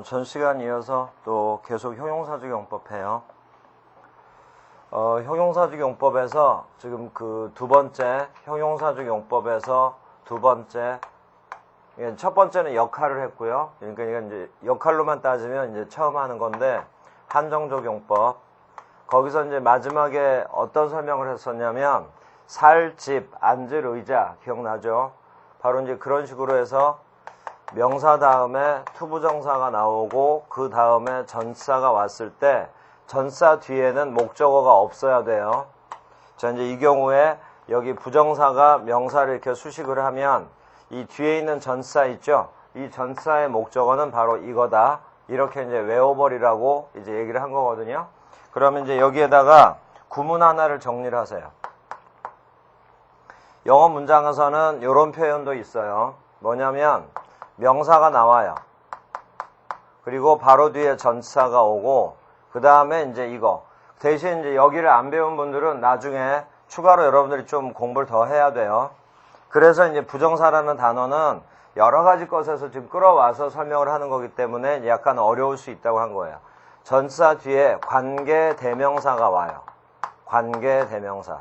전 시간 이어서 또 계속 형용사적 용법 해요. 형용사적 용법에서 지금 그 두 번째, 형용사적 용법에서 두 번째, 첫 번째는 역할을 했고요. 그러니까 이제 역할로만 따지면 이제 처음 하는 건데, 한정적 용법. 거기서 이제 마지막에 어떤 설명을 했었냐면, 살, 집, 앉을 의자, 기억나죠? 바로 이제 그런 식으로 해서 명사 다음에 투부정사가 나오고 그 다음에 전치사가 왔을 때 전치사 뒤에는 목적어가 없어야 돼요. 자, 이제 이 경우에 여기 부정사가 명사를 이렇게 수식을 하면 이 뒤에 있는 전치사 있죠? 이 전치사의 목적어는 바로 이거다. 이렇게 이제 외워버리라고 이제 얘기를 한 거거든요. 그러면 이제 여기에다가 구문 하나를 정리를 하세요. 영어 문장에서는 이런 표현도 있어요. 뭐냐면 명사가 나와요. 그리고 바로 뒤에 전치사가 오고 그 다음에 이제 이거 대신 이제 여기를 안 배운 분들은 나중에 추가로 여러분들이 좀 공부를 더 해야 돼요. 그래서 이제 부정사라는 단어는 여러 가지 것에서 지금 끌어와서 설명을 하는 거기 때문에 약간 어려울 수 있다고 한 거예요. 전치사 뒤에 관계 대명사가 와요. 관계 대명사.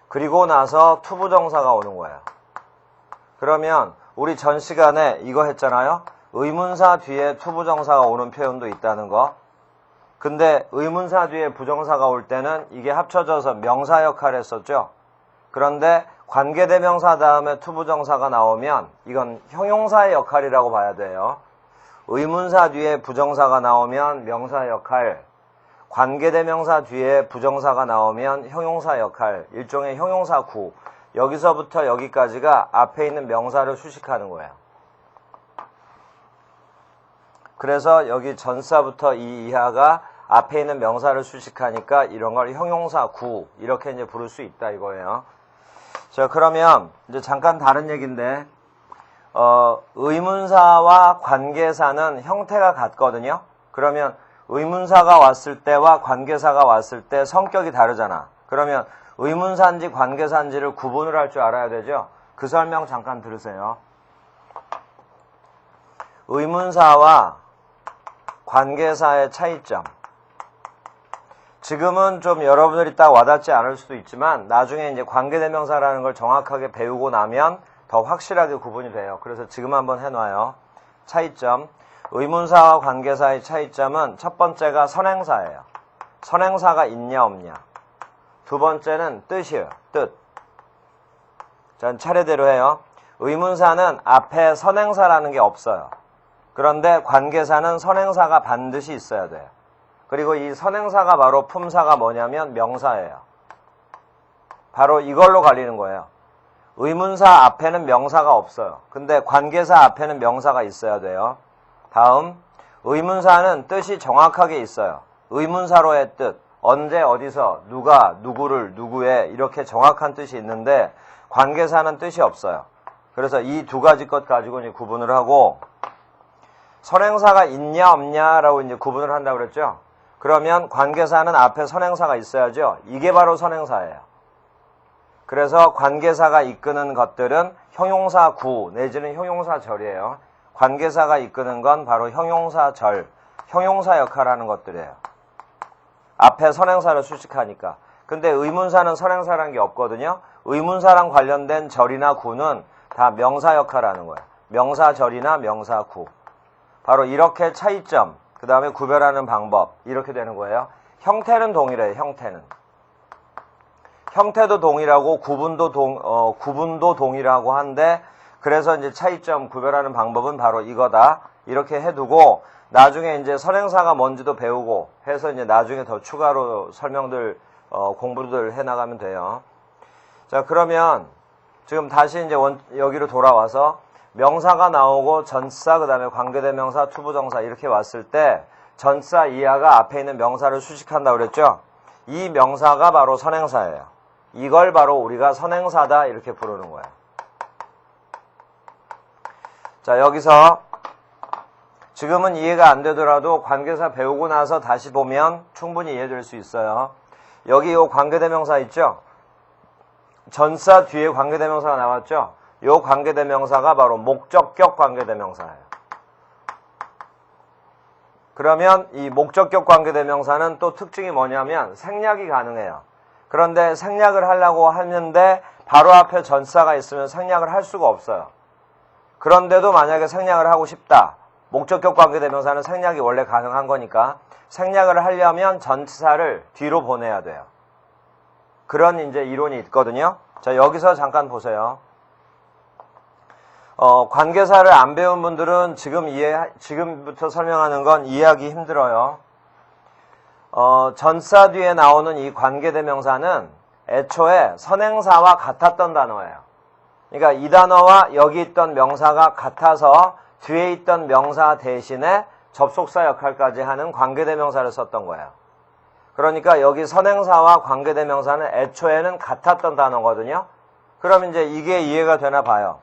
그리고 나서 투부정사가 오는 거예요. 그러면 우리 전 시간에 이거 했잖아요. 의문사 뒤에 투부정사가 오는 표현도 있다는 거. 근데 의문사 뒤에 부정사가 올 때는 이게 합쳐져서 명사 역할을 했었죠. 그런데 관계대명사 다음에 투부정사가 나오면 이건 형용사의 역할이라고 봐야 돼요. 의문사 뒤에 부정사가 나오면 명사 역할, 관계대명사 뒤에 부정사가 나오면 형용사 역할, 일종의 형용사 구. 여기서부터 여기까지가 앞에 있는 명사를 수식하는 거예요. 그래서 여기 전사부터 이 이하가 앞에 있는 명사를 수식하니까 이런 걸 형용사 구 이렇게 이제 부를 수 있다 이거예요. 자, 그러면 이제 잠깐 다른 얘기인데 의문사와 관계사는 형태가 같거든요. 그러면 의문사가 왔을 때와 관계사가 왔을 때 성격이 다르잖아. 그러면 의문사인지 관계사인지를 구분을 할 줄 알아야 되죠. 그 설명 잠깐 들으세요. 의문사와 관계사의 차이점. 지금은 좀 여러분들이 딱 와닿지 않을 수도 있지만 나중에 이제 관계대명사라는 걸 정확하게 배우고 나면 더 확실하게 구분이 돼요. 그래서 지금 한번 해놔요. 차이점. 의문사와 관계사의 차이점은 첫 번째가 선행사예요. 선행사가 있냐 없냐. 두 번째는 뜻이에요. 뜻. 전 차례대로 해요. 의문사는 앞에 선행사라는 게 없어요. 그런데 관계사는 선행사가 반드시 있어야 돼요. 그리고 이 선행사가 바로 품사가 뭐냐면 명사예요. 바로 이걸로 갈리는 거예요. 의문사 앞에는 명사가 없어요. 근데 관계사 앞에는 명사가 있어야 돼요. 다음, 의문사는 뜻이 정확하게 있어요. 의문사로의 뜻. 언제 어디서 누가 누구를 누구에 이렇게 정확한 뜻이 있는데 관계사는 뜻이 없어요. 그래서 이 두 가지 것 가지고 이제 구분을 하고 선행사가 있냐 없냐라고 이제 구분을 한다고 그랬죠. 그러면 관계사는 앞에 선행사가 있어야죠. 이게 바로 선행사예요. 그래서 관계사가 이끄는 것들은 형용사 구 내지는 형용사절이에요. 관계사가 이끄는 건 바로 형용사절, 형용사 역할하는 것들이에요. 앞에 선행사를 수식하니까. 근데 의문사는 선행사라는 게 없거든요. 의문사랑 관련된 절이나 구는 다 명사 역할을 하는 거예요. 명사절이나 명사구. 바로 이렇게 차이점, 그 다음에 구별하는 방법 이렇게 되는 거예요. 형태는 동일해요. 형태는. 형태도 동일하고 구분도 동일하고 한데 그래서 이제 차이점 구별하는 방법은 바로 이거다. 이렇게 해두고 나중에 이제 선행사가 뭔지도 배우고 해서 이제 나중에 더 추가로 설명들, 공부들 해나가면 돼요. 자, 그러면 지금 다시 이제 여기로 돌아와서 명사가 나오고 전치사, 그 다음에 관계대명사, 투부정사 이렇게 왔을 때 전치사 이하가 앞에 있는 명사를 수식한다고 그랬죠? 이 명사가 바로 선행사예요. 이걸 바로 우리가 선행사다 이렇게 부르는 거예요. 자, 여기서 지금은 이해가 안 되더라도 관계사 배우고 나서 다시 보면 충분히 이해될 수 있어요. 여기 이 관계대명사 있죠? 전치사 뒤에 관계대명사가 나왔죠? 이 관계대명사가 바로 목적격 관계대명사예요. 그러면 이 목적격 관계대명사는 또 특징이 뭐냐면 생략이 가능해요. 그런데 생략을 하려고 하는데 바로 앞에 전사가 있으면 생략을 할 수가 없어요. 그런데도 만약에 생략을 하고 싶다. 목적격 관계대명사는 생략이 원래 가능한 거니까 생략을 하려면 전치사를 뒤로 보내야 돼요. 그런 이제 이론이 있거든요. 자, 여기서 잠깐 보세요. 관계사를 안 배운 분들은 지금부터 설명하는 건 이해하기 힘들어요. 전사 뒤에 나오는 이 관계대명사는 애초에 선행사와 같았던 단어예요. 그러니까 이 단어와 여기 있던 명사가 같아서 뒤에 있던 명사 대신에 접속사 역할까지 하는 관계대명사를 썼던 거예요. 그러니까 여기 선행사와 관계대명사는 애초에는 같았던 단어거든요. 그럼 이제 이게 이해가 되나 봐요.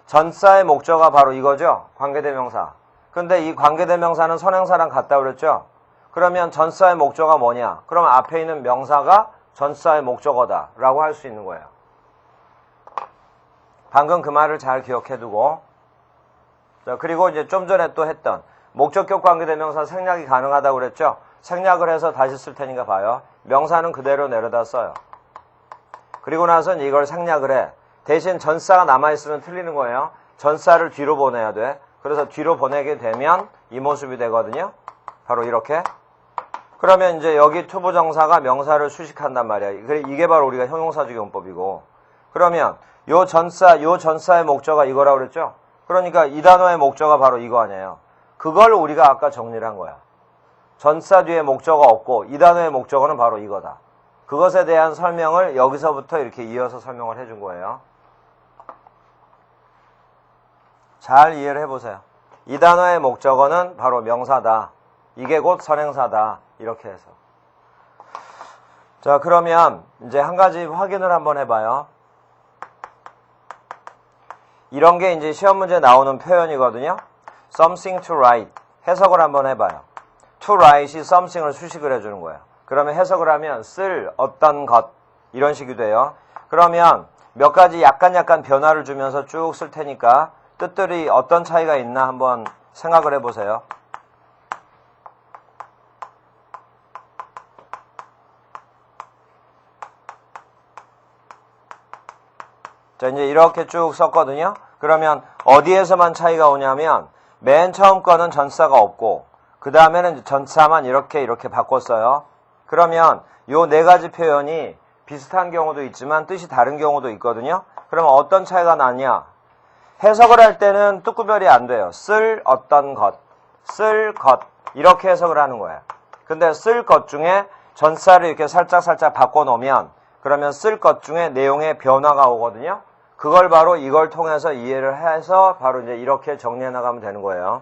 전사의 목적어가 바로 이거죠. 관계대명사. 근데 이 관계대명사는 선행사랑 같다고 그랬죠. 그러면 전사의 목적어가 뭐냐? 그럼 앞에 있는 명사가 전사의 목적어다 라고 할 수 있는 거예요. 방금 그 말을 잘 기억해두고, 자, 그리고 이제 좀 전에 또 했던 목적격 관계대명사 생략이 가능하다고 그랬죠. 생략을 해서 다시 쓸 테니까 봐요. 명사는 그대로 내려다 써요. 그리고 나선 이걸 생략을 해. 대신 전사가 남아있으면 틀리는 거예요. 전사를 뒤로 보내야 돼. 그래서 뒤로 보내게 되면 이 모습이 되거든요. 바로 이렇게. 그러면 이제 여기 투부정사가 명사를 수식한단 말이야. 이게 바로 우리가 형용사적용법이고. 그러면 요 전사의 목적어가 이거라고 그랬죠? 그러니까 이 단어의 목적어가 바로 이거 아니에요. 그걸 우리가 아까 정리를 한 거야. 전사 뒤에 목적어가 없고 이 단어의 목적어는 바로 이거다. 그것에 대한 설명을 여기서부터 이렇게 이어서 설명을 해준 거예요. 잘 이해를 해보세요. 이 단어의 목적어는 바로 명사다. 이게 곧 선행사다. 이렇게 해서. 자, 그러면 이제 한 가지 확인을 한번 해봐요. 이런 게 이제 시험 문제에 나오는 표현이거든요. something to write. 해석을 한번 해봐요. to write이 something을 수식을 해주는 거예요. 그러면 해석을 하면 쓸 어떤 것 이런 식이 돼요. 그러면 몇 가지 약간 변화를 주면서 쭉 쓸 테니까 뜻들이 어떤 차이가 있나 한번 생각을 해보세요. 자, 이제 이렇게 쭉 썼거든요. 그러면 어디에서만 차이가 오냐면 맨 처음 거는 전사가 없고 그 다음에는 전사만 이렇게 바꿨어요. 그러면 요 네 가지 표현이 비슷한 경우도 있지만 뜻이 다른 경우도 있거든요. 그러면 어떤 차이가 나냐? 해석을 할 때는 뜻구별이 안 돼요. 쓸 어떤 것, 쓸 것 이렇게 해석을 하는 거예요. 근데 쓸 것 중에 전사를 이렇게 살짝 바꿔놓으면 그러면 쓸 것 중에 내용의 변화가 오거든요. 그걸 바로 이걸 통해서 이해를 해서 바로 이제 이렇게 정리해 나가면 되는 거예요.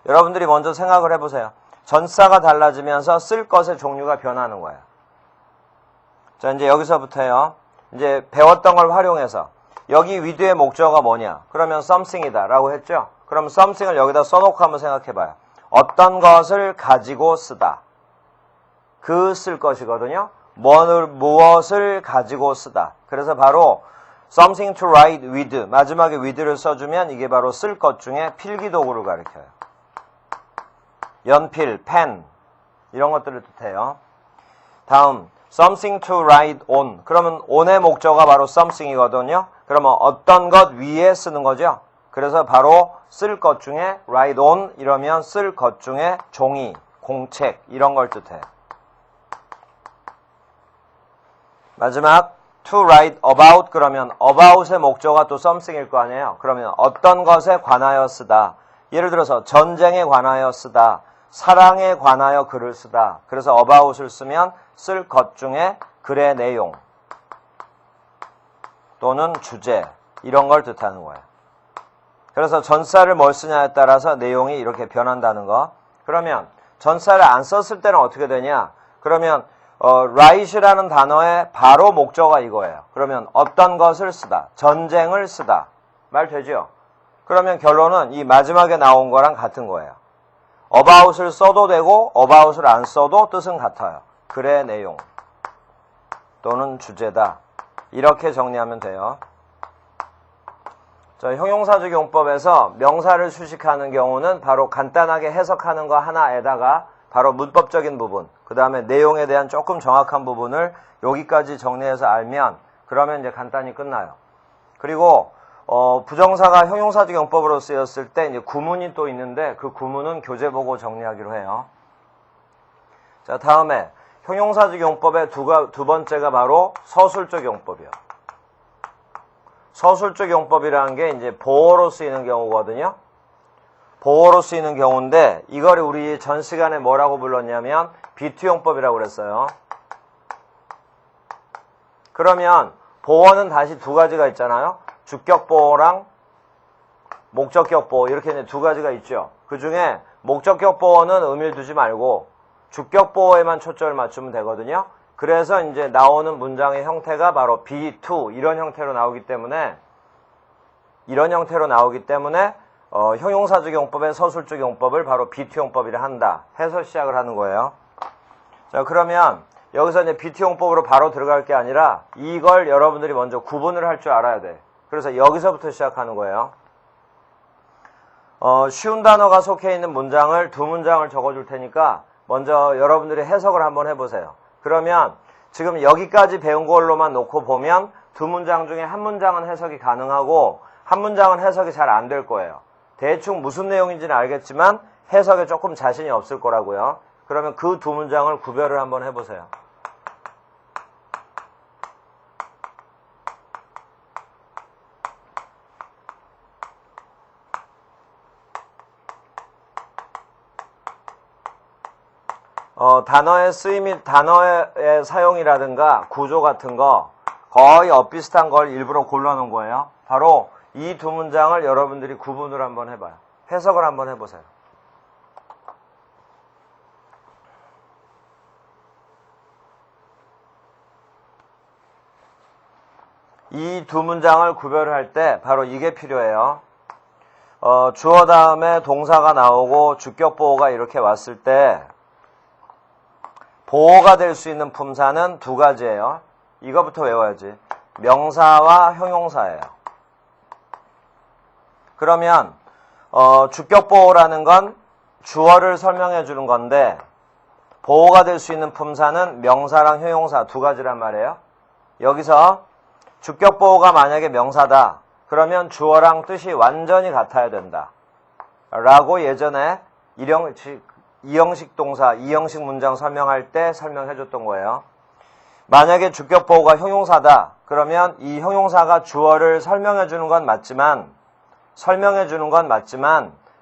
여러분들이 먼저 생각을 해보세요. 전사가 달라지면서 쓸 것의 종류가 변하는 거예요. 자, 이제 여기서부터요. 이제 배웠던 걸 활용해서 여기 with의 목적어가 뭐냐? 그러면 something이다 라고 했죠? 그럼 something을 여기다 써놓고 한번 생각해봐요. 어떤 것을 가지고 쓰다. 그 쓸 것이거든요. 무엇을 가지고 쓰다. 그래서 바로 something to write with 마지막에 with를 써주면 이게 바로 쓸 것 중에 필기도구를 가리켜요. 연필, 펜 이런 것들을 뜻해요. 다음 something to write on 그러면 on의 목적어가 바로 something이거든요. 그러면 어떤 것 위에 쓰는 거죠. 그래서 바로 쓸 것 중에 write on 이러면 쓸 것 중에 종이, 공책 이런 걸 뜻해요. 마지막 to write about 그러면 about의 목적어가 또 something일 거 아니에요. 그러면 어떤 것에 관하여 쓰다. 예를 들어서 전쟁에 관하여 쓰다. 사랑에 관하여 글을 쓰다. 그래서 about을 쓰면 쓸 것 중에 글의 내용 또는 주제 이런 걸 뜻하는 거예요. 그래서 전사를 뭘 쓰냐에 따라서 내용이 이렇게 변한다는 거. 그러면 전사를 안 썼을 때는 어떻게 되냐? 그러면 write이라는 단어의 바로 목적어가 이거예요. 그러면 어떤 것을 쓰다. 전쟁을 쓰다. 말 되죠? 그러면 결론은 이 마지막에 나온 거랑 같은 거예요. about을 써도 되고 about을 안 써도 뜻은 같아요. 글의 내용 또는 주제다. 이렇게 정리하면 돼요. 자, 형용사적용법에서 명사를 수식하는 경우는 바로 간단하게 해석하는 거 하나에다가 바로 문법적인 부분, 그 다음에 내용에 대한 조금 정확한 부분을 여기까지 정리해서 알면 그러면 이제 간단히 끝나요. 그리고 부정사가 형용사적용법으로 쓰였을 때 이제 구문이 또 있는데 그 구문은 교재 보고 정리하기로 해요. 자, 다음에 형용사적용법의 두 번째가 바로 서술적 용법이요. 서술적 용법이라는 게 이제 보어로 쓰이는 경우거든요. 보어로 쓰이는 경우인데 이걸 우리 전 시간에 뭐라고 불렀냐면 비투용법이라고 그랬어요. 그러면 보어는 다시 두 가지가 있잖아요. 주격 보어랑 목적격 보어 이렇게 이제 두 가지가 있죠. 그 중에 목적격 보어는 의미를 두지 말고 주격 보어에만 초점을 맞추면 되거든요. 그래서 이제 나오는 문장의 형태가 바로 be, to 이런 형태로 나오기 때문에 형용사적 용법의 서술적 용법을 바로 be, to 용법이라 한다 해서 시작을 하는 거예요. 자, 그러면 여기서 이제 be, to 용법으로 바로 들어갈 게 아니라 이걸 여러분들이 먼저 구분을 할 줄 알아야 돼. 그래서 여기서부터 시작하는 거예요. 쉬운 단어가 속해 있는 문장을 두 문장을 적어줄 테니까 먼저 여러분들이 해석을 한번 해보세요. 그러면 지금 여기까지 배운 걸로만 놓고 보면 두 문장 중에 한 문장은 해석이 가능하고 한 문장은 해석이 잘 안 될 거예요. 대충 무슨 내용인지는 알겠지만 해석에 조금 자신이 없을 거라고요. 그러면 그 두 문장을 구별을 한번 해보세요. 단어의 쓰임이, 단어의 사용이라든가 구조 같은 거 거의 엇비슷한 걸 일부러 골라놓은 거예요. 바로 이 두 문장을 여러분들이 구분을 한번 해봐요. 해석을 한번 해보세요. 이 두 문장을 구별할 때 바로 이게 필요해요. 주어 다음에 동사가 나오고 주격 보호가 이렇게 왔을 때 보호가 될 수 있는 품사는 두 가지예요. 이거부터 외워야지. 명사와 형용사예요. 그러면 주격 보호라는 건 주어를 설명해 주는 건데 보호가 될 수 있는 품사는 명사랑 형용사 두 가지란 말이에요. 여기서 주격 보호가 만약에 명사다. 그러면 주어랑 뜻이 완전히 같아야 된다. 라고 예전에 이형식 동사, 이형식 문장 설명할 때 설명해 줬던 거예요. 만약에 주격 보호가 형용사다. 그러면 이 형용사가 주어를 설명해 주는 건 맞지만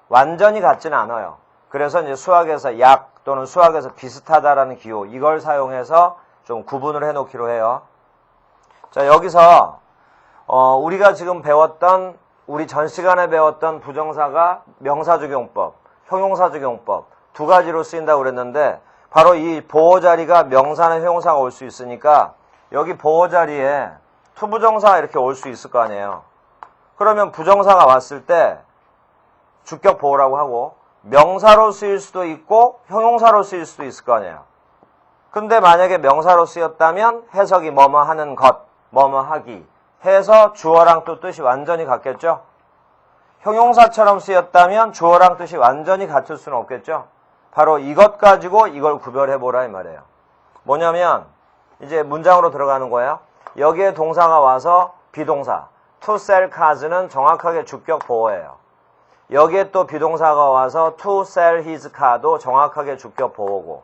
완전히 같지는 않아요. 그래서 이제 수학에서 약 또는 수학에서 비슷하다라는 기호 이걸 사용해서 좀 구분을 해 놓기로 해요. 자, 여기서 우리가 지금 배웠던 우리 전 시간에 배웠던 부정사가 명사적 용법, 형용사적 용법 두 가지로 쓰인다고 그랬는데 바로 이 보호 자리가 명사나 형용사가 올 수 있으니까 여기 보호 자리에 투부정사가 이렇게 올 수 있을 거 아니에요. 그러면 부정사가 왔을 때 주격 보호라고 하고 명사로 쓰일 수도 있고 형용사로 쓰일 수도 있을 거 아니에요. 근데 만약에 명사로 쓰였다면 해석이 뭐뭐 하는 것, 뭐뭐 하기 해서 주어랑 또 뜻이 완전히 같겠죠. 형용사처럼 쓰였다면 주어랑 뜻이 완전히 같을 수는 없겠죠. 바로 이것 가지고 이걸 구별해보라 이 말이에요. 뭐냐면 이제 문장으로 들어가는 거예요. 여기에 동사가 와서 비동사 to sell cars는 정확하게 주격 보호예요. 여기에 또 비동사가 와서 to sell his car도 정확하게 주격 보호고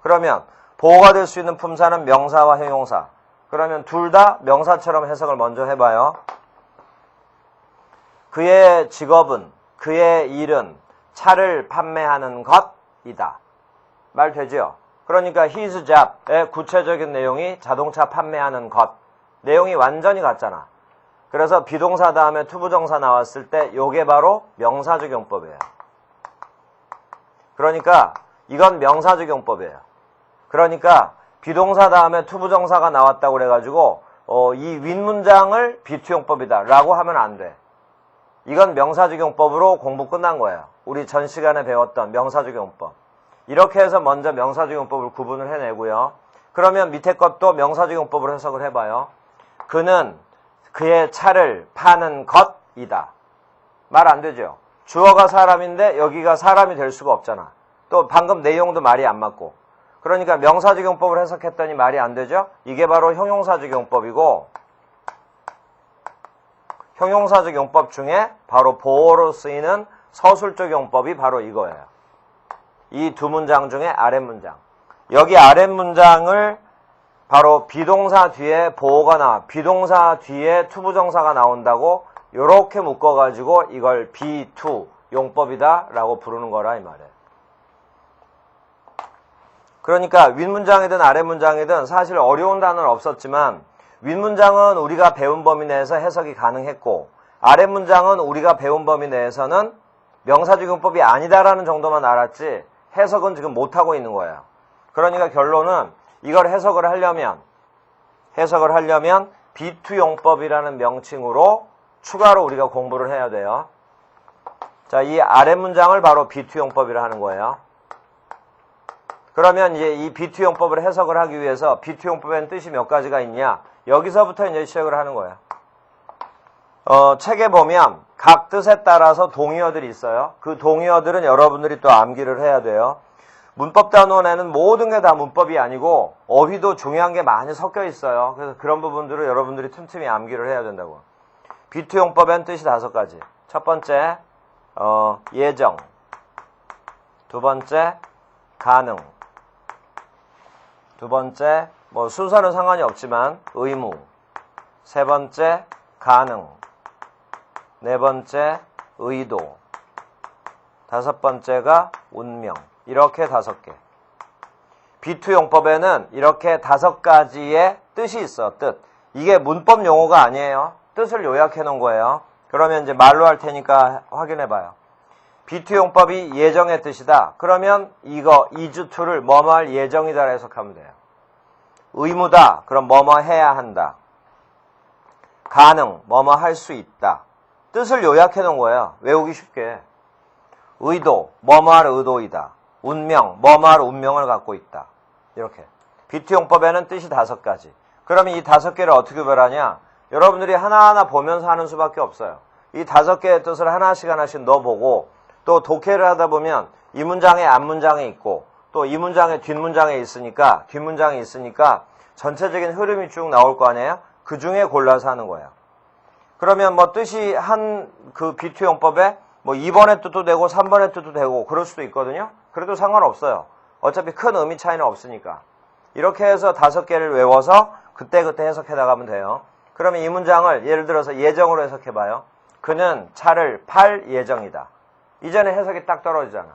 그러면 보호가 될 수 있는 품사는 명사와 형용사. 그러면 둘 다 명사처럼 해석을 먼저 해봐요. 그의 직업은, 그의 일은 차를 판매하는 것이다. 말 되죠? 그러니까 his job의 구체적인 내용이 자동차 판매하는 것. 내용이 완전히 같잖아. 그래서 비동사 다음에 투부정사 나왔을 때 요게 바로 명사적 용법이에요. 그러니까 이건 명사적 용법이에요. 그러니까 비동사 다음에 투부정사가 나왔다고 그래가지고 이 윗문장을 비투용법이다 라고 하면 안 돼. 이건 명사적 용법으로 공부 끝난 거예요. 우리 전 시간에 배웠던 명사적 용법. 이렇게 해서 먼저 명사적 용법을 구분을 해내고요. 그러면 밑에 것도 명사적 용법으로 해석을 해봐요. 그는 그의 차를 파는 사람이다. 말 안 되죠. 주어가 사람인데 여기가 사람이 될 수가 없잖아. 또 방금 내용도 말이 안 맞고. 그러니까 명사적용법을 해석했더니 말이 안 되죠. 이게 바로 형용사적용법이고, 형용사적용법 중에 바로 보어로 쓰이는 서술적 용법이 바로 이거예요. 이 두 문장 중에 아랫문장. 여기 아랫문장을 바로 비동사 뒤에 보어가 나와, 비동사 뒤에 투부정사가 나온다고 요렇게 묶어가지고 이걸 B2 용법이다 라고 부르는 거라 이 말이에요. 그러니까 윗문장이든 아랫문장이든 사실 어려운 단어는 없었지만 윗문장은 우리가 배운 범위 내에서 해석이 가능했고 아랫문장은 우리가 배운 범위 내에서는 명사적용법이 아니다라는 정도만 알았지 해석은 지금 못하고 있는 거예요. 그러니까 결론은 이걸 해석을 하려면 B2 용법이라는 명칭으로 추가로 우리가 공부를 해야 돼요. 자, 이 아랫문장을 바로 B2 용법이라 하는 거예요. 그러면 이제 이 B2 용법을 해석을 하기 위해서 B2 용법에는 뜻이 몇 가지가 있냐? 여기서부터 이제 시작을 하는 거예요. 책에 보면 각 뜻에 따라서 동의어들이 있어요. 그 동의어들은 여러분들이 또 암기를 해야 돼요. 문법 단원에는 모든 게 다 문법이 아니고 어휘도 중요한 게 많이 섞여 있어요. 그래서 그런 부분들을 여러분들이 틈틈이 암기를 해야 된다고. B2 용법엔 뜻이 5가지. 첫 번째, 예정. 두 번째, 가능. 두 번째, 뭐 순서는 상관이 없지만 의무. 세 번째, 가능. 네 번째, 의도. 다섯 번째가 운명. 이렇게 5개. B2 용법에는 이렇게 5가지의 뜻이 있어, 뜻. 이게 문법 용어가 아니에요. 뜻을 요약해 놓은 거예요. 그러면 이제 말로 할 테니까 확인해 봐요. B2 용법이 예정의 뜻이다. 그러면 이거 is2를 뭐뭐 할 예정이다 해석하면 돼요. 의무다. 그럼 뭐뭐 해야 한다. 가능. 뭐뭐 할 수 있다. 뜻을 요약해 놓은 거예요. 외우기 쉽게. 의도. 뭐뭐 할 의도이다. 운명. 뭐뭐 할 운명을 갖고 있다. 이렇게. B2 용법에는 뜻이 5가지. 그러면 이 5개를 어떻게 구별하냐? 여러분들이 하나하나 보면서 하는 수밖에 없어요. 이 5개의 뜻을 하나씩 넣어보고 또 독해를 하다 보면 이 문장에 앞문장에 있고 또 이 문장에 뒷문장에 있으니까 전체적인 흐름이 쭉 나올 거 아니에요? 그 중에 골라서 하는 거예요. 그러면 뭐 뜻이 한 그 B2 용법에 뭐 2번의 뜻도 되고 3번의 뜻도 되고 그럴 수도 있거든요. 그래도 상관없어요. 어차피 큰 의미 차이는 없으니까. 이렇게 해서 5개를 외워서 그때그때 해석해 나가면 돼요. 그러면 이 문장을 예를 들어서 예정으로 해석해봐요. 그는 차를 팔 예정이다. 이전에 해석이 딱 떨어지잖아.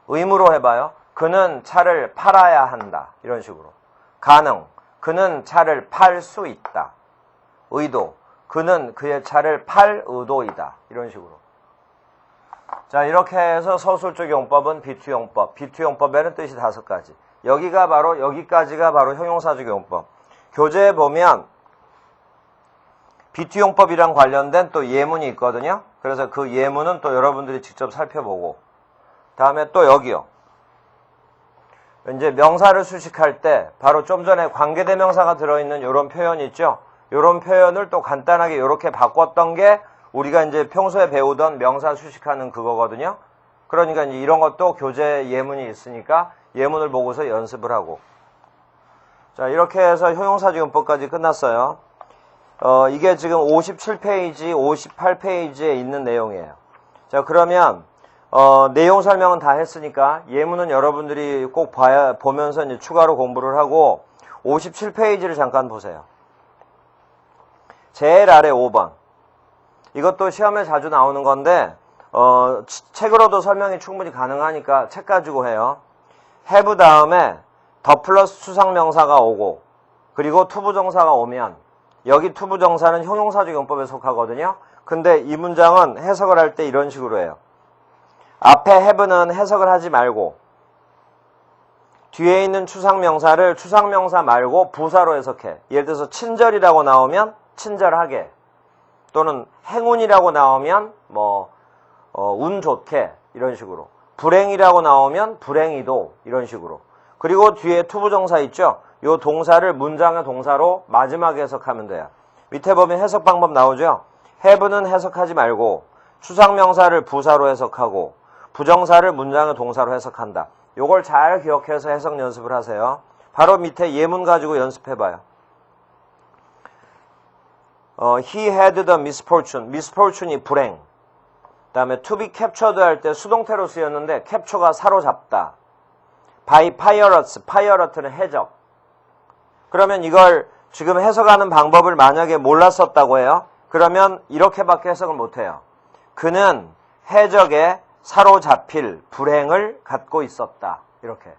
의무로 해봐요. 그는 차를 팔아야 한다. 이런 식으로. 가능. 그는 차를 팔 수 있다. 의도. 그는 그의 차를 팔 의도이다. 이런 식으로. 자, 이렇게 해서 서술적 용법은 B2 용법. B2 용법에는 뜻이 5가지. 여기까지가 바로 형용사적 용법. 교재에 보면 B2 용법이랑 관련된 또 예문이 있거든요. 그래서 그 예문은 또 여러분들이 직접 살펴보고. 다음에 또 여기요. 이제 명사를 수식할 때 바로 좀 전에 관계대명사가 들어있는 이런 표현이 있죠. 이런 표현을 또 간단하게 이렇게 바꿨던 게 우리가 이제 평소에 배우던 명사 수식하는 그거거든요. 그러니까 이제 이런 것도 교재 예문이 있으니까 예문을 보고서 연습을 하고. 자, 이렇게 해서 형용사적용법까지 끝났어요. 이게 지금 57페이지, 58페이지에 있는 내용이에요. 자, 그러면 내용 설명은 다 했으니까 예문은 여러분들이 꼭 보면서 이제 추가로 공부를 하고 57페이지를 잠깐 보세요. 제일 아래 5번. 이것도 시험에 자주 나오는 건데 책으로도 설명이 충분히 가능하니까 책 가지고 해요. have 다음에 더 플러스 추상명사가 오고 그리고 투부정사가 오면 여기 투부정사는 형용사적 용법에 속하거든요. 근데 이 문장은 해석을 할 때 이런 식으로 해요. 앞에 have는 해석을 하지 말고 뒤에 있는 추상명사를 추상명사 말고 부사로 해석해. 예를 들어서 친절이라고 나오면 친절하게 또는 행운이라고 나오면 운 좋게 이런 식으로 불행이라고 나오면 불행이도 이런 식으로 그리고 뒤에 투부정사 있죠? 요 동사를 문장의 동사로 마지막에 해석하면 돼요. 밑에 보면 해석 방법 나오죠? have는 해석하지 말고 추상명사를 부사로 해석하고 부정사를 문장의 동사로 해석한다. 요걸 잘 기억해서 해석 연습을 하세요. 바로 밑에 예문 가지고 연습해봐요. He had the misfortune. misfortune이 불행. 그 다음에 to be captured 할 때 수동태로 쓰였는데 capture가 사로잡다. by pirates. pirate는 해적. 그러면 이걸 지금 해석하는 방법을 만약에 몰랐었다고 해요. 그러면 이렇게밖에 해석을 못해요. 그는 해적에 사로잡힐 불행을 갖고 있었다. 이렇게.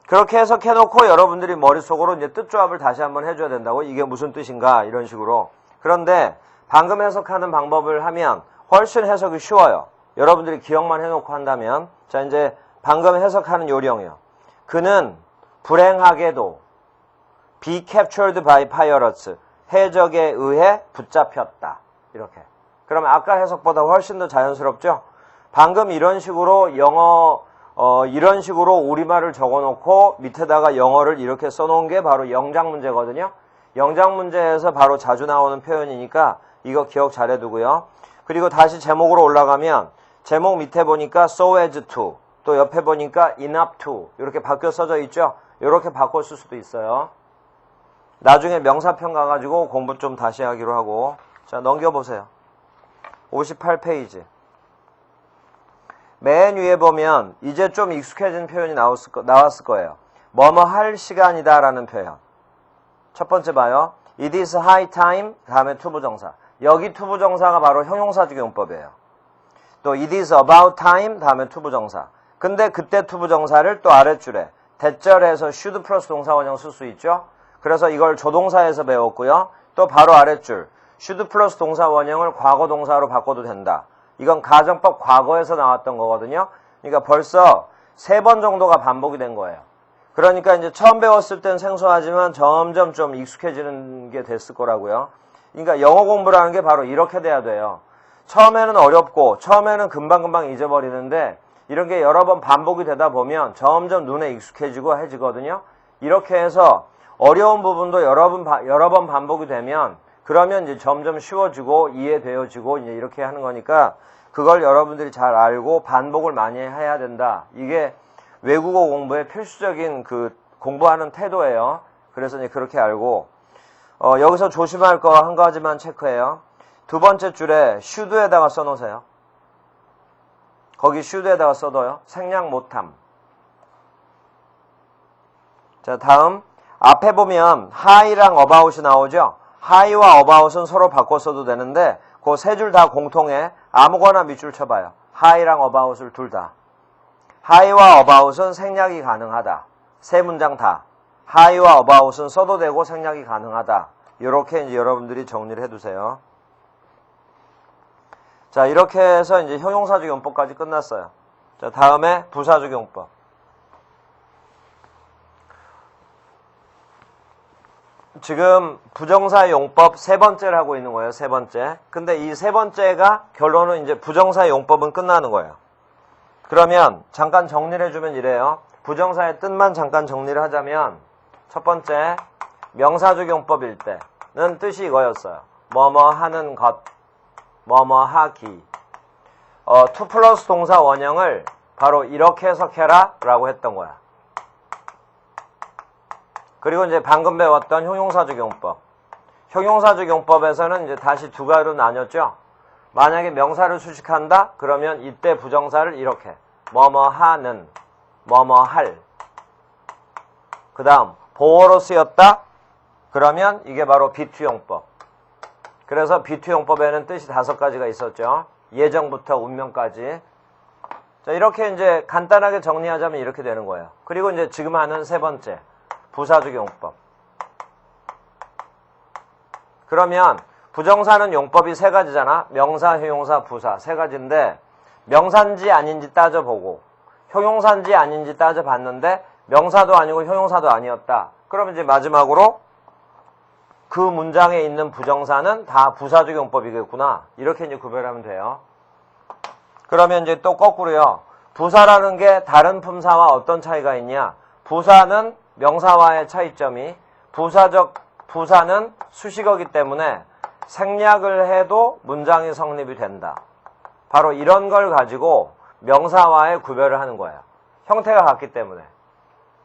그렇게 해석해놓고 여러분들이 머릿속으로 이제 뜻조합을 다시 한번 해줘야 된다고. 이게 무슨 뜻인가 이런 식으로. 그런데 방금 해석하는 방법을 하면 훨씬 해석이 쉬워요. 여러분들이 기억만 해놓고 한다면. 자, 이제 방금 해석하는 요령이요. 그는 불행하게도 be captured by pirates. 해적에 의해 붙잡혔다. 이렇게. 그러면 아까 해석보다 훨씬 더 자연스럽죠? 방금 이런 식으로 이런 식으로 우리말을 적어놓고 밑에다가 영어를 이렇게 써놓은 게 바로 영작 문제거든요. 영작 문제에서 바로 자주 나오는 표현이니까 이거 기억 잘 해두고요. 그리고 다시 제목으로 올라가면 제목 밑에 보니까 so as to, 또 옆에 보니까 enough to 이렇게 바뀌어 써져 있죠. 이렇게 바꿔 쓸 수도 있어요. 나중에 명사편 가가지고 공부 좀 다시 하기로 하고. 자, 넘겨보세요. 58페이지. 맨 위에 보면 이제 좀 익숙해진 표현이 나왔을 거예요. 뭐뭐 할 시간이다 라는 표현. 첫 번째 봐요. It is high time, 다음에 투부정사. 여기 투부정사가 바로 형용사적 용법이에요. 또 it is about time, 다음에 투부정사. 근데 그때 투부정사를 또 아랫줄에 대절에서 should 플러스 동사원형 쓸 수 있죠. 그래서 이걸 조동사에서 배웠고요. 또 바로 아랫줄 should 플러스 동사원형을 과거동사로 바꿔도 된다. 이건 가정법 과거에서 나왔던 거거든요. 그러니까 벌써 3번 정도가 반복이 된 거예요. 그러니까 이제 처음 배웠을 땐 생소하지만 점점 좀 익숙해지는 게 됐을 거라고요. 그러니까 영어 공부라는 게 바로 이렇게 돼야 돼요. 처음에는 어렵고 처음에는 금방금방 잊어버리는데 이런 게 여러 번 반복이 되다 보면 점점 눈에 익숙해지고 해지거든요. 이렇게 해서 어려운 부분도 여러 번 반복이 되면 그러면 이제 점점 쉬워지고 이해되어지고 이제 이렇게 하는 거니까 그걸 여러분들이 잘 알고 반복을 많이 해야 된다. 이게 외국어 공부의 필수적인 그 공부하는 태도예요. 그래서 이제 그렇게 알고 여기서 조심할 거 한 가지만 체크해요. 두 번째 줄에 should에다가 써놓으세요. 거기 should에다가 써둬요. 생략 못함. 자, 다음 앞에 보면 high랑 about이 나오죠. high와 about은 서로 바꿔 써도 되는데 그 세 줄 다 공통해. 아무거나 밑줄 쳐봐요. high랑 about을 둘 다. high와 about은 생략이 가능하다. 세 문장 다. high와 about은 써도 되고 생략이 가능하다. 이렇게 이제 여러분들이 정리를 해두세요. 자, 이렇게 해서 이제 형용사적 용법까지 끝났어요. 자, 다음에 부사적 용법. 지금 부정사 용법 세 번째를 하고 있는 거예요. 세 번째. 근데 이 세 번째가 결론은 이제 부정사 용법은 끝나는 거예요. 그러면 잠깐 정리를 해주면 이래요. 부정사의 뜻만 잠깐 정리를 하자면 첫 번째 명사적 용법일 때는 뜻이 이거였어요. 뭐뭐 하는 것, 뭐뭐 하기. to 플러스 동사 원형을 바로 이렇게 해석해라 라고 했던 거야. 그리고 이제 방금 배웠던 형용사적 용법. 형용사적 용법에서는 이제 다시 두 가지로 나뉘었죠. 만약에 명사를 수식한다? 그러면 이때 부정사를 이렇게. 뭐뭐 하는, 뭐뭐 할. 그 다음, 보어로 쓰였다? 그러면 이게 바로 비투용법. 그래서 비투용법에는 뜻이 5가지가 있었죠. 예정부터 운명까지. 자, 이렇게 이제 간단하게 정리하자면 이렇게 되는 거예요. 그리고 이제 지금 하는 세 번째. 부사적 용법. 그러면 부정사는 용법이 3가지잖아. 명사, 형용사, 부사 3가지인데 명사인지 아닌지 따져보고 형용사인지 아닌지 따져봤는데 명사도 아니고 형용사도 아니었다. 그러면 이제 마지막으로 그 문장에 있는 부정사는 다 부사적 용법이겠구나. 이렇게 이제 구별하면 돼요. 그러면 이제 또 거꾸로요. 부사라는 게 다른 품사와 어떤 차이가 있냐? 부사는 명사와의 차이점이 부사는 수식어기 때문에 생략을 해도 문장이 성립이 된다. 바로 이런 걸 가지고 명사와의 구별을 하는 거예요. 형태가 같기 때문에.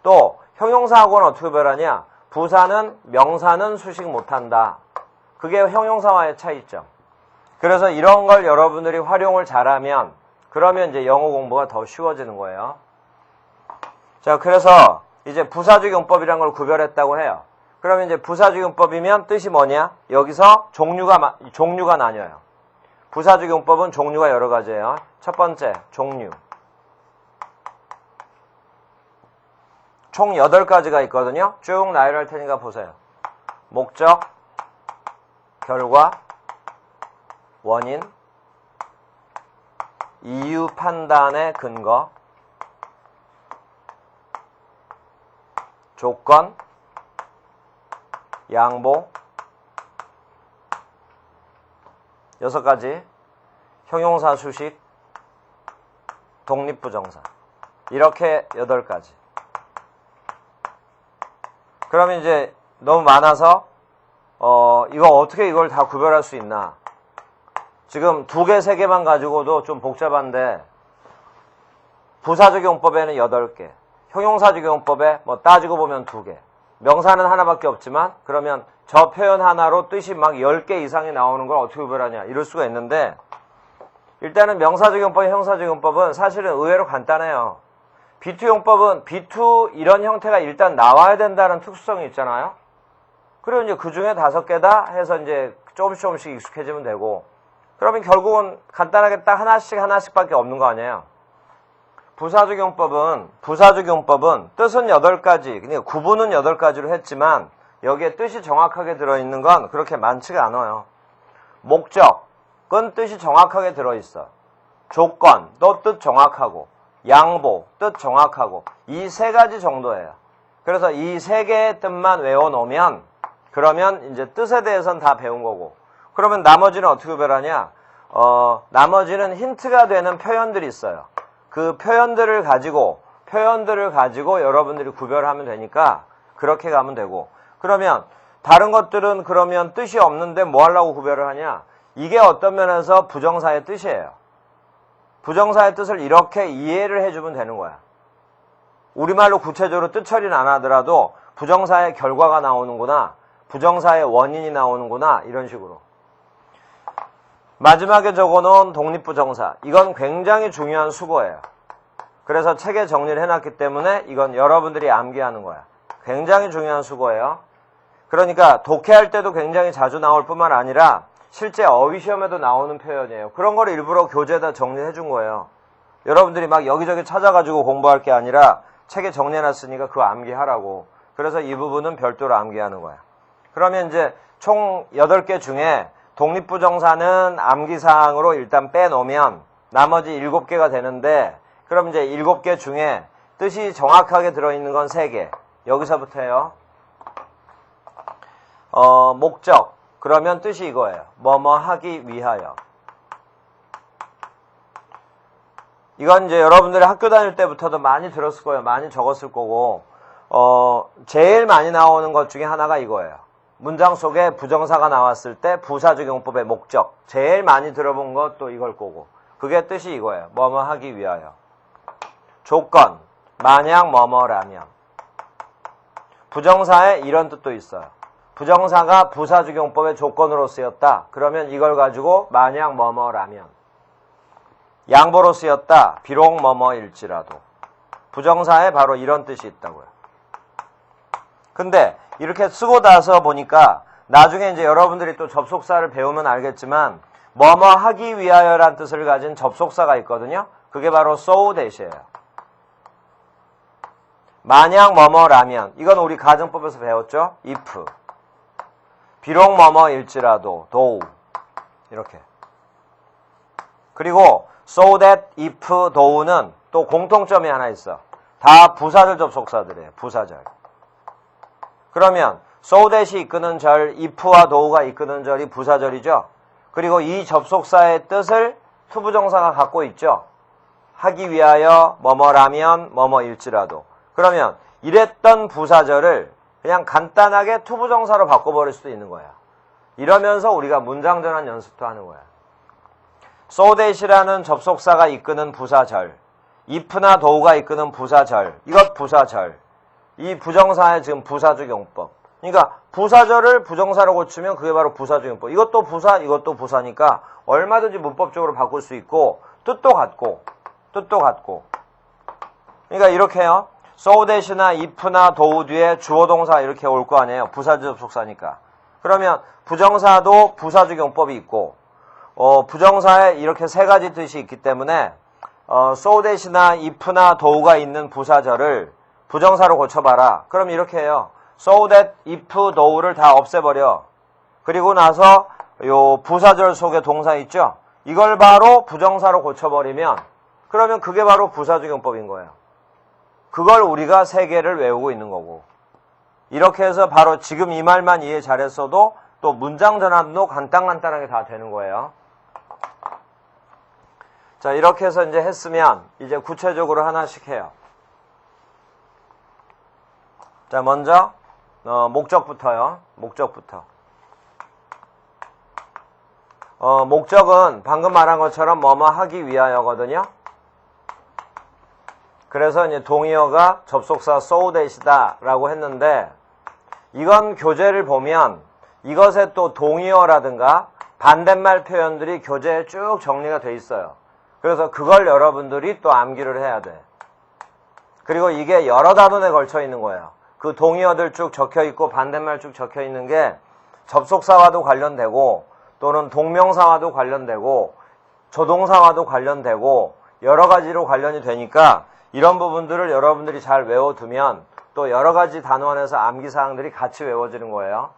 또 형용사하고는 어떻게 구별하냐? 부사는 명사는 수식 못한다. 그게 형용사와의 차이점. 그래서 이런 걸 여러분들이 활용을 잘하면 그러면 이제 영어 공부가 더 쉬워지는 거예요. 자, 그래서 이제 부사적 용법이라는 걸 구별했다고 해요. 그러면 이제 부사적 용법이면 뜻이 뭐냐? 여기서 종류가 나뉘어요. 부사적 용법은 종류가 여러 가지예요. 첫 번째, 종류. 총 8가지가 있거든요. 쭉 나열을 할 테니까 보세요. 목적, 결과, 원인, 이유 판단의 근거, 조건, 양보, 6가지, 형용사 수식, 독립부정사. 이렇게 8가지. 그러면 이제 너무 많아서 이거 어떻게 이걸 다 구별할 수 있나? 지금 2개, 3개만 가지고도 좀 복잡한데 부사적 용법에는 8개, 형용사적 용법에 뭐 따지고 보면 2개, 명사는 하나밖에 없지만 그러면 저 표현 하나로 뜻이 막 10개 이상이 나오는 걸 어떻게 구별하냐 이럴 수가 있는데 일단은 명사적 용법, 형용사적 용법은 사실은 의외로 간단해요. B2 용법은 B2 이런 형태가 일단 나와야 된다는 특수성이 있잖아요. 그리고 이제 그 중에 5개다 해서 이제 조금씩 익숙해지면 되고 그러면 결국은 간단하게 딱 하나씩밖에 없는 거 아니에요. 부사적 용법은 뜻은 8가지, 그러니까 구분은 8가지로 했지만 여기에 뜻이 정확하게 들어있는 건 그렇게 많지가 않아요. 목적은 뜻이 정확하게 들어있어. 조건, 또 뜻 정확하고. 양보, 뜻 정확하고. 이 3가지 정도예요. 그래서 이 3개의 뜻만 외워놓으면 그러면 이제 뜻에 대해서는 다 배운 거고. 그러면 나머지는 어떻게 구별하냐? 나머지는 힌트가 되는 표현들이 있어요. 그 표현들을 가지고 여러분들이 구별하면 되니까 그렇게 가면 되고. 그러면 다른 것들은 그러면 뜻이 없는데 뭐 하려고 구별을 하냐? 이게 어떤 면에서 부정사의 뜻이에요. 부정사의 뜻을 이렇게 이해를 해주면 되는 거야. 우리말로 구체적으로 뜻 처리는 안 하더라도 부정사의 결과가 나오는구나, 부정사의 원인이 나오는구나, 이런 식으로. 마지막에 적어놓은 독립부정사. 이건 굉장히 중요한 수거예요. 그래서 책에 정리를 해놨기 때문에 이건 여러분들이 암기하는 거야. 굉장히 중요한 수거예요. 그러니까 독해할 때도 굉장히 자주 나올 뿐만 아니라 실제 어휘시험에도 나오는 표현이에요. 그런 걸 일부러 교재에다 정리해 준 거예요. 여러분들이 막 여기저기 찾아가지고 공부할 게 아니라 책에 정리해놨으니까 그거 암기하라고. 그래서 이 부분은 별도로 암기하는 거야. 그러면 이제 총 8개 중에 독립부정사는 암기사항으로 일단 빼놓으면 나머지 7개가 되는데 그럼 이제 7개 중에 뜻이 정확하게 들어있는 건 3개. 여기서부터요. 목적. 그러면 뜻이 이거예요. 뭐뭐 하기 위하여. 이건 이제 여러분들이 학교 다닐 때부터도 많이 들었을 거예요. 많이 적었을 거고, 제일 많이 나오는 것 중에 하나가 이거예요. 문장 속에 부정사가 나왔을 때 부사적 용법의 목적. 제일 많이 들어본 것도 이걸 거고. 그게 뜻이 이거예요. 뭐뭐 하기 위하여. 조건. 만약 뭐뭐라면. 부정사에 이런 뜻도 있어요. 부정사가 부사적 용법의 조건으로 쓰였다. 그러면 이걸 가지고 만약 뭐뭐라면. 양보로 쓰였다. 비록 뭐뭐일지라도. 부정사에 바로 이런 뜻이 있다고요. 근데 이렇게 쓰고 나서 보니까 나중에 이제 여러분들이 또 접속사를 배우면 알겠지만 뭐뭐 하기 위하여란 뜻을 가진 접속사가 있거든요. 그게 바로 so that이에요. 만약 뭐뭐라면. 이건 우리 가정법에서 배웠죠. if. 비록 뭐뭐일지라도 though. 이렇게. 그리고 so that, if, though는 또 공통점이 하나 있어. 다 부사절 접속사들이에요. 부사절. 그러면 so that이 이끄는 절, if와 though가 이끄는 절이 부사절이죠. 그리고 이 접속사의 뜻을 투부정사가 갖고 있죠. 하기 위하여 뭐뭐라면 뭐뭐일지라도. 그러면 이랬던 부사절을 그냥 간단하게 투부정사로 바꿔버릴 수도 있는 거야. 이러면서 우리가 문장 전환 연습도 하는 거야. so that이라는 접속사가 이끄는 부사절, if나 do가 이끄는 부사절, 이것 부사절. 이 부정사의 지금 부사적 용법. 그러니까 부사절을 부정사로 고치면 그게 바로 부사적 용법. 이것도 부사, 이것도 부사니까 얼마든지 문법적으로 바꿀 수 있고 뜻도 같고. 그러니까 이렇게요. so that이나 if나 do 뒤에 주어 동사 이렇게 올 거 아니에요. 부사적 접속사니까. 그러면 부정사도 부사적 용법이 있고 부정사에 이렇게 세 가지 뜻이 있기 때문에 so that이나 if나 do가 있는 부사절을 부정사로 고쳐봐라. 그럼 이렇게 해요. so that, if, do를 다 없애버려. 그리고 나서 요 부사절 속에 동사 있죠? 이걸 바로 부정사로 고쳐버리면 그러면 그게 바로 부사적 용법인 거예요. 그걸 우리가 세 개를 외우고 있는 거고. 이렇게 해서 바로 지금 이 말만 이해 잘했어도 또 문장 전환도 간단하게 다 되는 거예요. 자, 이렇게 해서 이제 했으면 이제 구체적으로 하나씩 해요. 자, 먼저 목적부터요. 목적은 방금 말한 것처럼 뭐뭐 하기 위하여거든요. 그래서 이제 동의어가 접속사 so that이다 라고 했는데 이건 교재를 보면 이것에 또 동의어라든가 반대말 표현들이 교재에 쭉 정리가 돼 있어요. 그래서 그걸 여러분들이 또 암기를 해야 돼. 그리고 이게 여러 단원에 걸쳐 있는 거예요. 그 동의어들 쭉 적혀 있고 반대말 쭉 적혀 있는 게 접속사와도 관련되고 또는 동명사와도 관련되고 조동사와도 관련되고 여러 가지로 관련이 되니까 이런 부분들을 여러분들이 잘 외워두면 또 여러 가지 단원에서 암기사항들이 같이 외워지는 거예요.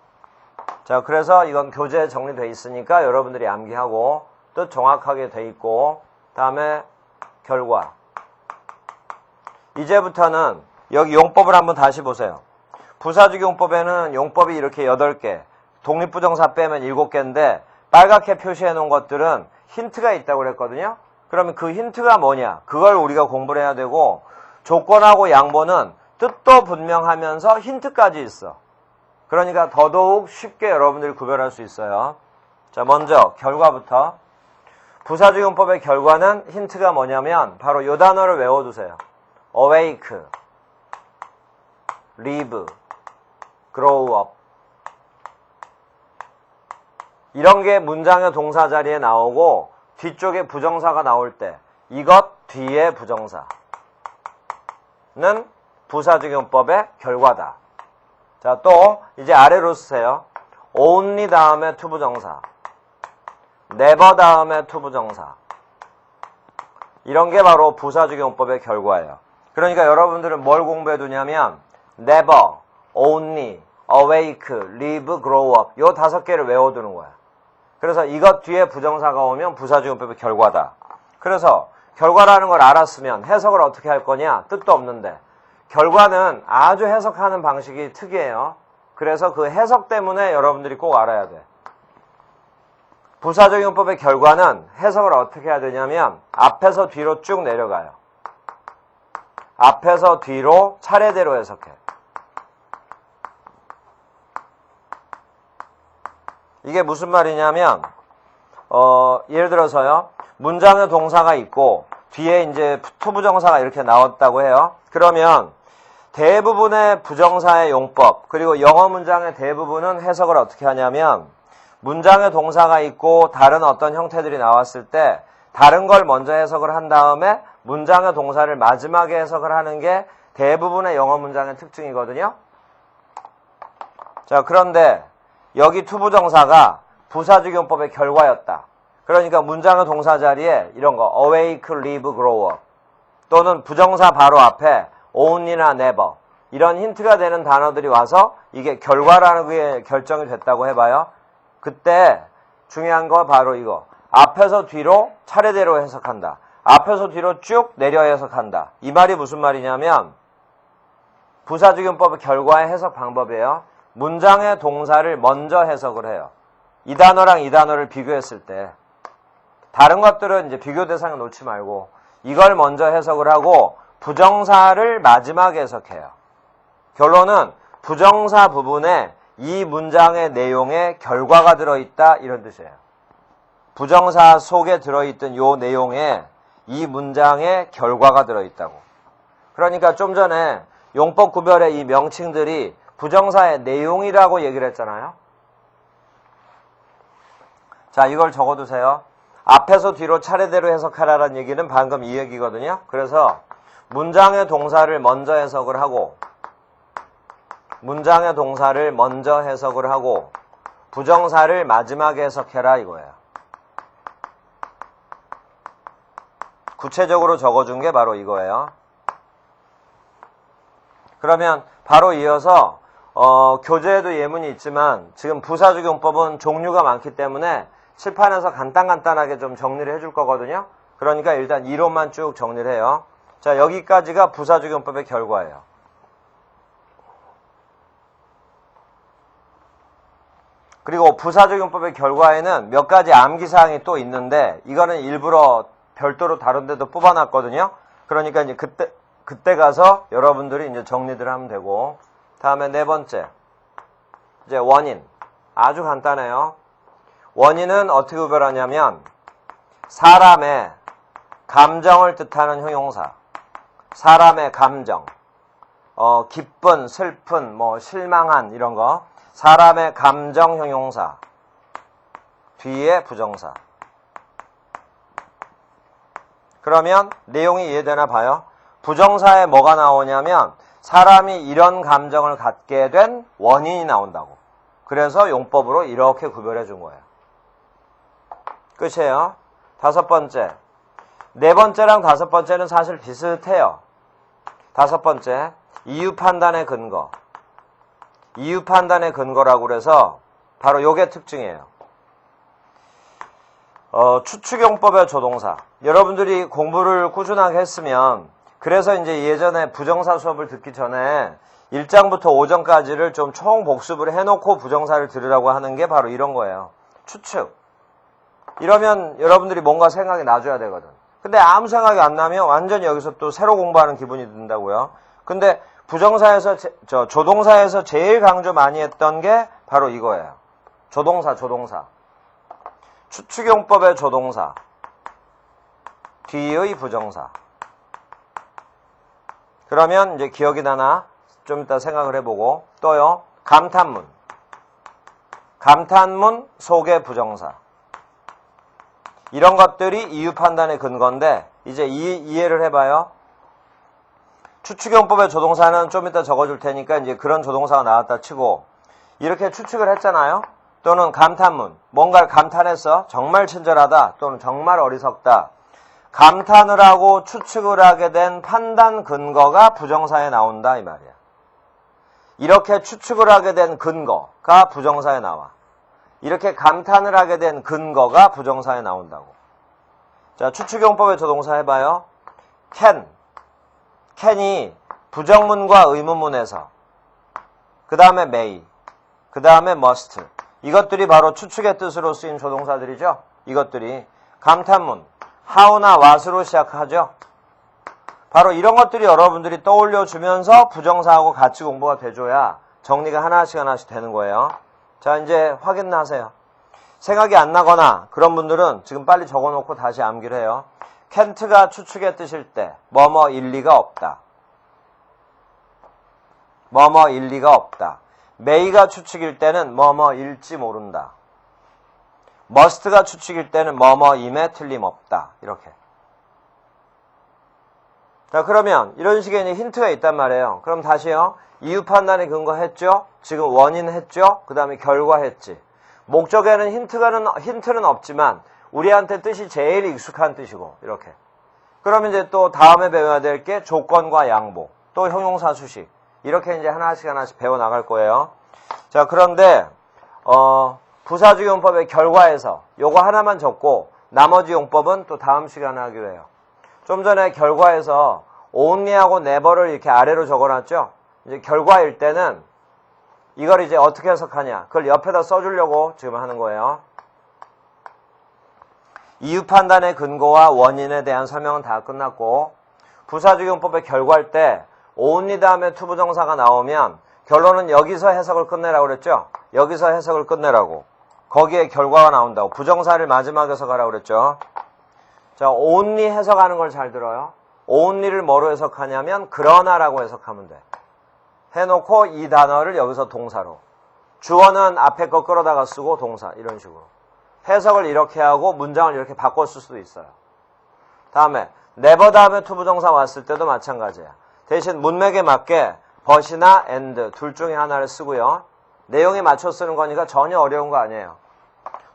자, 그래서 이건 교재에 정리되어 있으니까 여러분들이 암기하고 뜻 정확하게 돼 있고 다음에 결과. 이제부터는 여기 용법을 한번 다시 보세요. 부사적 용법에는 용법이 이렇게 8개, 독립부정사 빼면 7개인데 빨갛게 표시해 놓은 것들은 힌트가 있다고 그랬거든요. 그러면 그 힌트가 뭐냐? 그걸 우리가 공부를 해야 되고 조건하고 양보는 뜻도 분명하면서 힌트까지 있어. 그러니까 더더욱 쉽게 여러분들이 구별할 수 있어요. 자, 먼저 결과부터. 부사적 용법의 결과는 힌트가 뭐냐면 바로 이 단어를 외워두세요. awake, live, grow up. 이런 게 문장의 동사 자리에 나오고 뒤쪽에 부정사가 나올 때 이것 뒤에 부정사는 부사적 용법의 결과다. 자, 또 이제 아래로 쓰세요. only 다음에 투부정사, never 다음에 투부정사. 이런 게 바로 부사적 용법의 결과예요. 그러니까 여러분들은 뭘 공부해 두냐면 never, only, awake, live, grow up 요 5개를 외워두는 거야. 그래서 이것 뒤에 부정사가 오면 부사적 용법의 결과다. 그래서 결과라는 걸 알았으면 해석을 어떻게 할 거냐? 뜻도 없는데. 결과는 아주 해석하는 방식이 특이해요. 그래서 그 해석 때문에 여러분들이 꼭 알아야 돼. 부사적 용법의 결과는 해석을 어떻게 해야 되냐면 앞에서 뒤로 쭉 내려가요. 앞에서 뒤로 차례대로 해석해. 이게 무슨 말이냐면 예를 들어서요. 문장의 동사가 있고 뒤에 이제 투부정사가 이렇게 나왔다고 해요. 그러면 대부분의 부정사의 용법 그리고 영어 문장의 대부분은 해석을 어떻게 하냐면 문장의 동사가 있고 다른 어떤 형태들이 나왔을 때 다른 걸 먼저 해석을 한 다음에 문장의 동사를 마지막에 해석을 하는 게 대부분의 영어 문장의 특징이거든요. 자, 그런데 여기 투부정사가 부사적 용법의 결과였다. 그러니까 문장의 동사 자리에 이런 거 awake, live, grow up 또는 부정사 바로 앞에 only나 never 이런 힌트가 되는 단어들이 와서 이게 결과라는 게 결정이 됐다고 해봐요. 그때 중요한 거 바로 이거. 앞에서 뒤로 차례대로 해석한다. 앞에서 뒤로 쭉 내려 해석한다. 이 말이 무슨 말이냐면 부사적 용법의 결과의 해석 방법이에요. 문장의 동사를 먼저 해석을 해요. 이 단어랑 이 단어를 비교했을 때 다른 것들은 이제 비교 대상에 놓지 말고 이걸 먼저 해석을 하고 부정사를 마지막에 해석해요. 결론은 부정사 부분에 이 문장의 내용에 결과가 들어있다 이런 뜻이에요. 부정사 속에 들어있던 요 내용에 이 문장에 결과가 들어있다고. 그러니까 좀 전에 용법 구별의 이 명칭들이 부정사의 내용이라고 얘기를 했잖아요. 자, 이걸 적어두세요. 앞에서 뒤로 차례대로 해석하라는 얘기는 방금 이 얘기거든요. 그래서 문장의 동사를 먼저 해석을 하고 부정사를 마지막에 해석해라 이거예요. 구체적으로 적어준 게 바로 이거예요. 그러면 바로 이어서 교재에도 예문이 있지만 지금 부사적용법은 종류가 많기 때문에 칠판에서 간단하게 좀 정리를 해줄 거거든요. 그러니까 일단 이론만 쭉 정리를 해요. 자, 여기까지가 부사적용법의 결과예요. 그리고 부사적용법의 결과에는 몇 가지 암기사항이 또 있는데 이거는 일부러 별도로 다른 데도 뽑아놨거든요. 그러니까 이제 그때 가서 여러분들이 이제 정리들 하면 되고. 다음에 네 번째. 이제 원인. 아주 간단해요. 원인은 어떻게 구별하냐면 사람의 감정을 뜻하는 형용사. 사람의 감정. 기쁜, 슬픈, 실망한 이런 거. 사람의 감정 형용사. 뒤에 부정사. 그러면 내용이 이해되나 봐요. 부정사에 뭐가 나오냐면 사람이 이런 감정을 갖게 된 원인이 나온다고. 그래서 용법으로 이렇게 구별해 준 거예요. 끝이에요. 다섯 번째. 네 번째랑 다섯 번째는 사실 비슷해요. 다섯 번째. 이유 판단의 근거. 이유 판단의 근거라고 그래서 바로 요게 특징이에요. 추측용법의 조동사. 여러분들이 공부를 꾸준하게 했으면 그래서 이제 예전에 부정사 수업을 듣기 전에 1장부터 5장까지를 좀 총 복습을 해놓고 부정사를 들으라고 하는 게 바로 이런 거예요. 추측. 이러면 여러분들이 뭔가 생각이 나줘야 되거든. 근데 아무 생각이 안 나면 완전히 여기서 또 새로 공부하는 기분이 든다고요. 근데 부정사에서 조동사에서 제일 강조 많이 했던 게 바로 이거예요. 조동사. 추측용법의 조동사. 뒤의 부정사. 그러면 이제 기억이 나나? 좀 이따 생각을 해보고. 또요. 감탄문. 감탄문 속의 부정사. 이런 것들이 이유 판단의 근거인데 이제 이해를 해봐요. 추측용법의 조동사는 좀 이따 적어줄 테니까 이제 그런 조동사가 나왔다 치고 이렇게 추측을 했잖아요. 또는 감탄문. 뭔가를 감탄했어. 정말 친절하다. 또는 정말 어리석다. 감탄을 하고 추측을 하게 된 판단 근거가 부정사에 나온다 이 말이야. 이렇게 추측을 하게 된 근거가 부정사에 나와. 이렇게 감탄을 하게 된 근거가 부정사에 나온다고. 자, 추측용법의 조동사 해봐요. can이 부정문과 의문문에서 그 다음에 may, 그 다음에 must. 이것들이 바로 추측의 뜻으로 쓰인 조동사들이죠. 이것들이 감탄문, how나 what으로 시작하죠. 바로 이런 것들이 여러분들이 떠올려주면서 부정사하고 같이 공부가 돼줘야 정리가 하나씩 되는 거예요. 자, 이제 확인하세요. 생각이 안 나거나 그런 분들은 지금 빨리 적어놓고 다시 암기를 해요. can't가 추측의 뜻일 때 뭐뭐 일리가 없다. 뭐뭐 일리가 없다. may가 추측일 때는 뭐뭐일지 모른다. must가 추측일 때는 뭐뭐임에 틀림없다. 이렇게. 자, 그러면 이런 식의 이제 힌트가 있단 말이에요. 그럼 다시요. 이유 판단에 근거했죠? 지금 원인 했죠? 그 다음에 결과 했지. 목적에는 힌트는 없지만 우리한테 뜻이 제일 익숙한 뜻이고 이렇게. 그러면 이제 또 다음에 배워야 될 게 조건과 양보, 또 형용사 수식. 이렇게 이제 하나씩 배워 나갈 거예요. 자, 그런데 부사적 용법의 결과에서 요거 하나만 적고 나머지 용법은 또 다음 시간에 하기로 해요. 좀 전에 결과에서 only하고 never를 이렇게 아래로 적어놨죠? 이제 결과일 때는 이걸 이제 어떻게 해석하냐? 그걸 옆에다 써주려고 지금 하는 거예요. 이유 판단의 근거와 원인에 대한 설명은 다 끝났고 부사적 용법의 결과일 때 only 다음에 투부정사가 나오면 결론은 여기서 해석을 끝내라고 그랬죠? 여기서 해석을 끝내라고. 거기에 결과가 나온다고. 부정사를 마지막에서 가라고 그랬죠? 자, only 해석하는 걸 잘 들어요. only를 뭐로 해석하냐면 그러나라고 해석하면 돼. 해놓고 이 단어를 여기서 동사로. 주어는 앞에 거 끌어다가 쓰고 동사 이런 식으로. 해석을 이렇게 하고 문장을 이렇게 바꿔 쓸 수도 있어요. 다음에 never 다음에 투부정사 왔을 때도 마찬가지야. 대신 문맥에 맞게 but이나 and 둘 중에 하나를 쓰고요. 내용에 맞춰 쓰는 거니까 전혀 어려운 거 아니에요.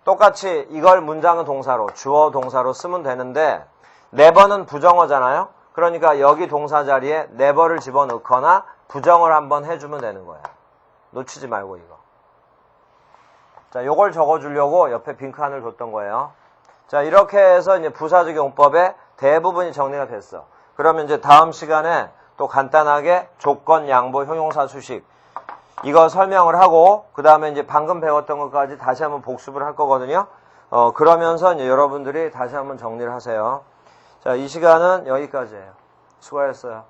똑같이 이걸 문장은 동사로, 주어 동사로 쓰면 되는데 never는 부정어잖아요. 그러니까 여기 동사 자리에 never를 집어넣거나 부정을 한번 해주면 되는 거예요. 놓치지 말고 이거. 자, 요걸 적어주려고 옆에 빈칸을 뒀던 거예요. 자, 이렇게 해서 이제 부사적 용법의 대부분이 정리가 됐어. 그러면 이제 다음 시간에 또 간단하게 조건, 양보, 형용사, 수식 이거 설명을 하고 그 다음에 이제 방금 배웠던 것까지 다시 한번 복습을 할 거거든요. 그러면서 이제 여러분들이 다시 한번 정리를 하세요. 자, 이 시간은 여기까지예요. 수고하셨어요.